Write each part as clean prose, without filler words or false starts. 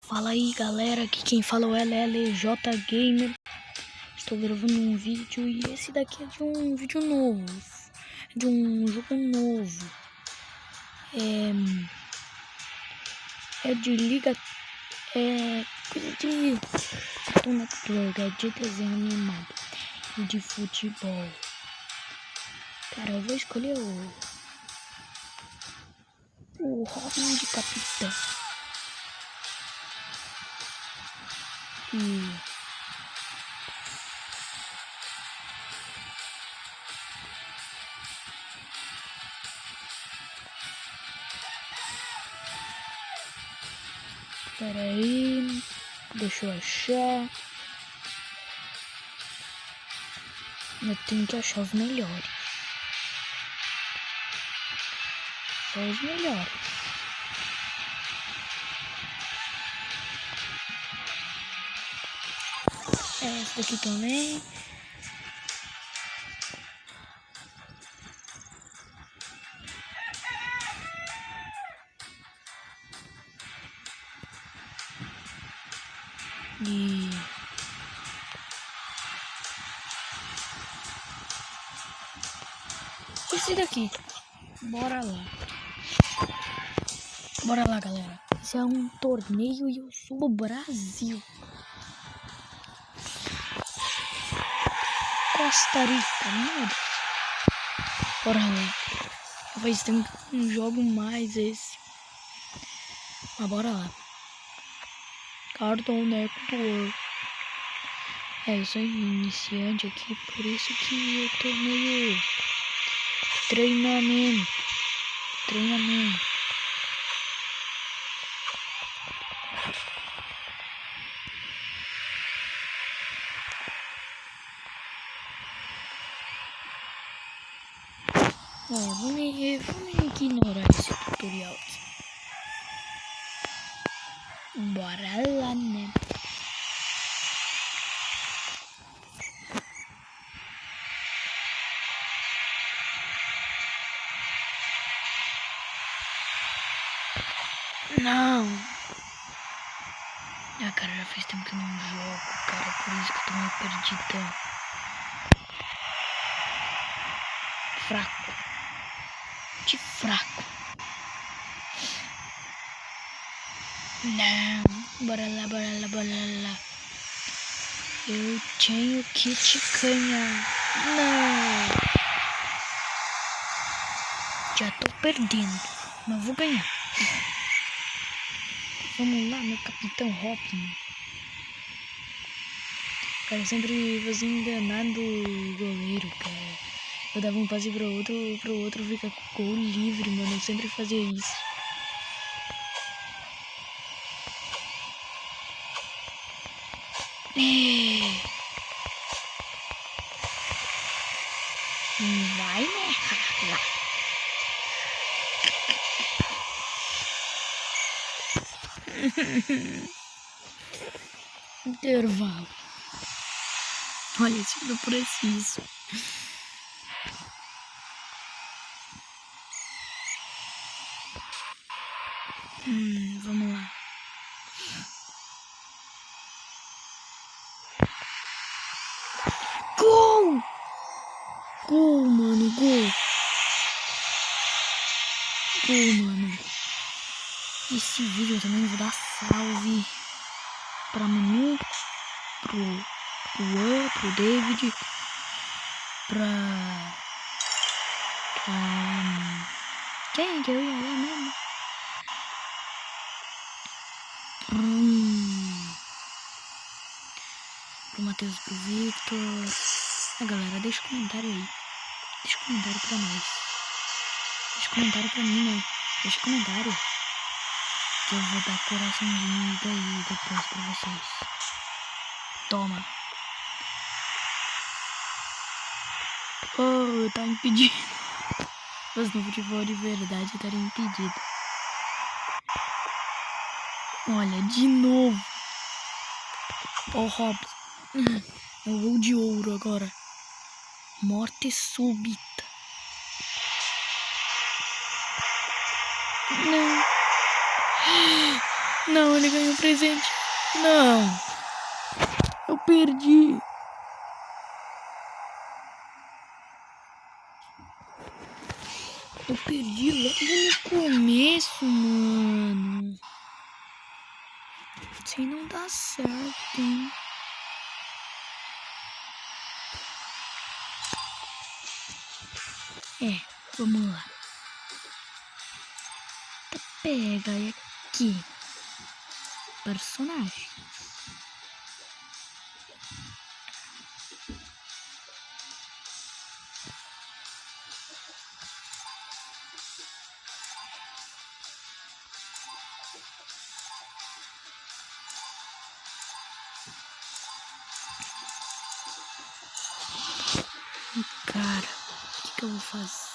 Fala aí galera, aqui quem fala é o LLJ Gamer. Estou gravando um vídeo e esse daqui é de um vídeo novo, de um jogo novo. É de liga, coisa de Cartoon Network, é de desenho animado e de futebol. Cara, eu vou escolher o Robin de capitão. Pera aí, deixa eu achar. Eu tenho que achar os melhores. Só os melhores. Esse daqui também. E esse daqui. Bora lá. Bora lá, galera. Esse é um torneio e eu sou o Brasil. Costa Rica, meu Deus. Bora lá. Faz tempo que eu não jogo mais esse. Mas bora lá. Cartoon Network. Eu sou iniciante aqui, por isso que eu tô meio treinamento. Vamos ignorar esse tutorial aqui. Bora lá, né? Não! Cara, já faz tempo que eu não jogo, cara, por isso que eu tô meio perdidão. Fraco. De fraco. Não, bora lá. Eu tenho que te ganhar. Não. Já tô perdendo, mas vou ganhar. Vamos lá, meu capitão Robin. Cara, eu sempre fazia enganado o goleiro, cara. Eu dava um passe pro outro fica com o gol livre, mano. Eu sempre fazia isso. Não vai, né? Intervalo. Olha, se eu preciso. Vamos lá. Gol! Gol, mano, gol. Gol, mano. Esse vídeo eu também vou dar salve pra Manu, pro David, quem que eu ia ler mesmo? Pro Matheus, pro Victor. Galera, deixa um comentário aí. Deixa um comentário pra nós. Deixa um comentário pra mim, né? Deixa um comentário. Que eu vou dar coraçãozinho daí depois pra vocês. Toma. Oh, tá impedido. Mas no futebol de verdade estaria impedido. Olha, de novo. Ó, Robson. É o gol de ouro agora. Morte súbita. Não. Não, ele ganhou presente. Não. Eu perdi. Eu perdi logo no começo, mano. Isso aí não dá certo, hein? Vamos lá. Pega aqui. Personagens. Cara, o que eu vou fazer?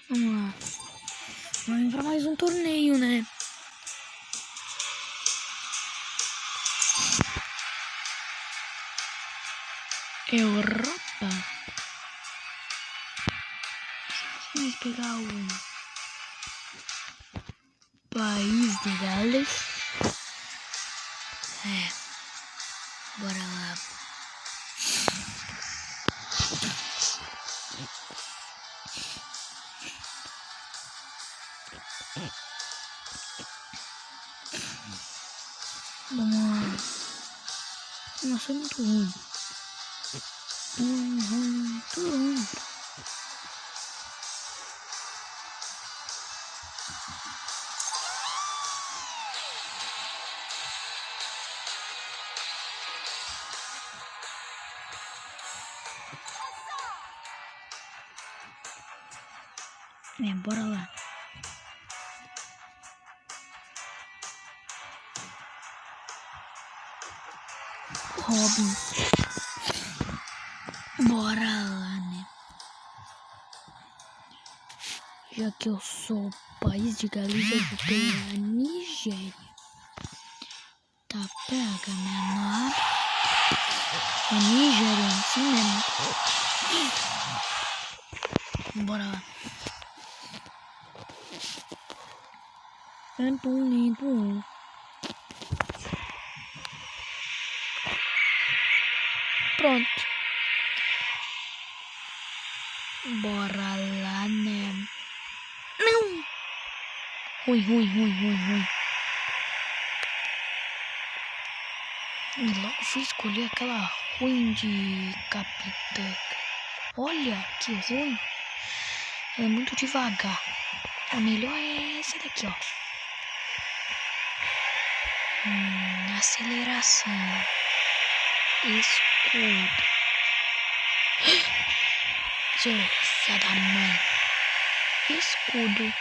Vamos lá. Vamos pra mais um torneio, né? Europa. Vamos pegar o país de Gales. Bora lá. Vamos lá. Nossa, é muito ruim. Muito ruim. Bora lá. Robin. Bora lá, né? Já que eu sou o país de Gales, eu vou pegar a Nigéria. Tá, pega menor. A Nigéria, assim mesmo. Bora lá. Lindo. Pronto. Bora lá, né? Não! Ruim. E logo fui escolher aquela ruim de capitã. Olha que ruim. Ela é muito devagar. A melhor é essa daqui, ó. Aceleração. Escudo. Seu filho da mãe. Escudo.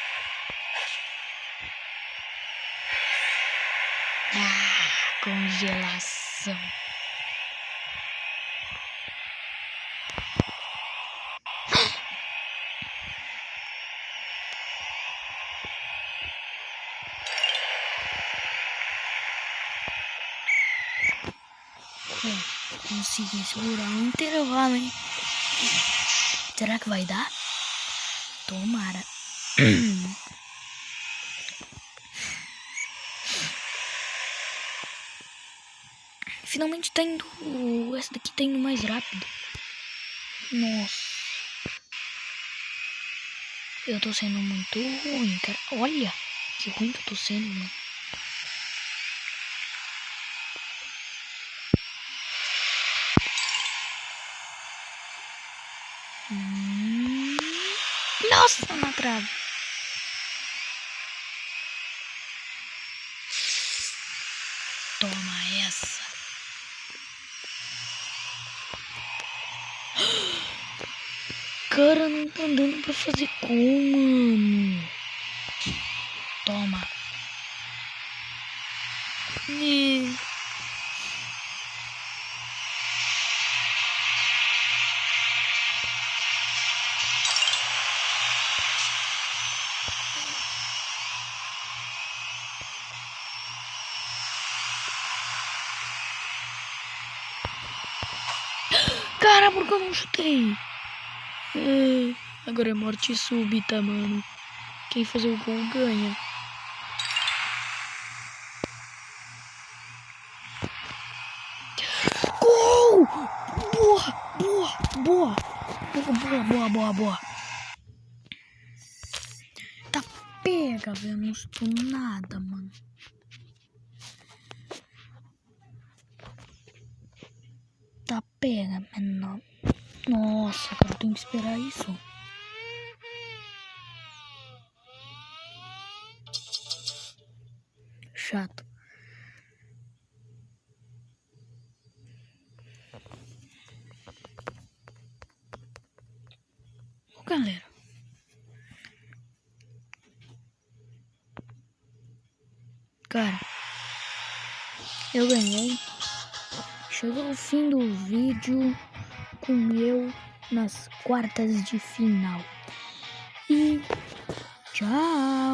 Congelação. Consegui segurar um intervalo, hein? Será que vai dar? Tomara. Finalmente tá indo. Essa daqui tá indo mais rápido. Nossa. Eu tô sendo muito ruim, cara. Olha que ruim que eu tô sendo, mano. Nossa, na trave. Toma essa. Cara, não tá dando pra fazer como, mano. Toma. Cara, por que eu não chutei? Agora é morte súbita, mano. Quem fazer o gol ganha. Gol! Boa. Tá pega, velho. Não estou nada, mano. Tá pega, mano. Nossa, cara, eu tenho que esperar isso. Chato. Ô, galera. Cara, eu ganhei. Chegou o fim do vídeo com eu nas quartas de final. E tchau.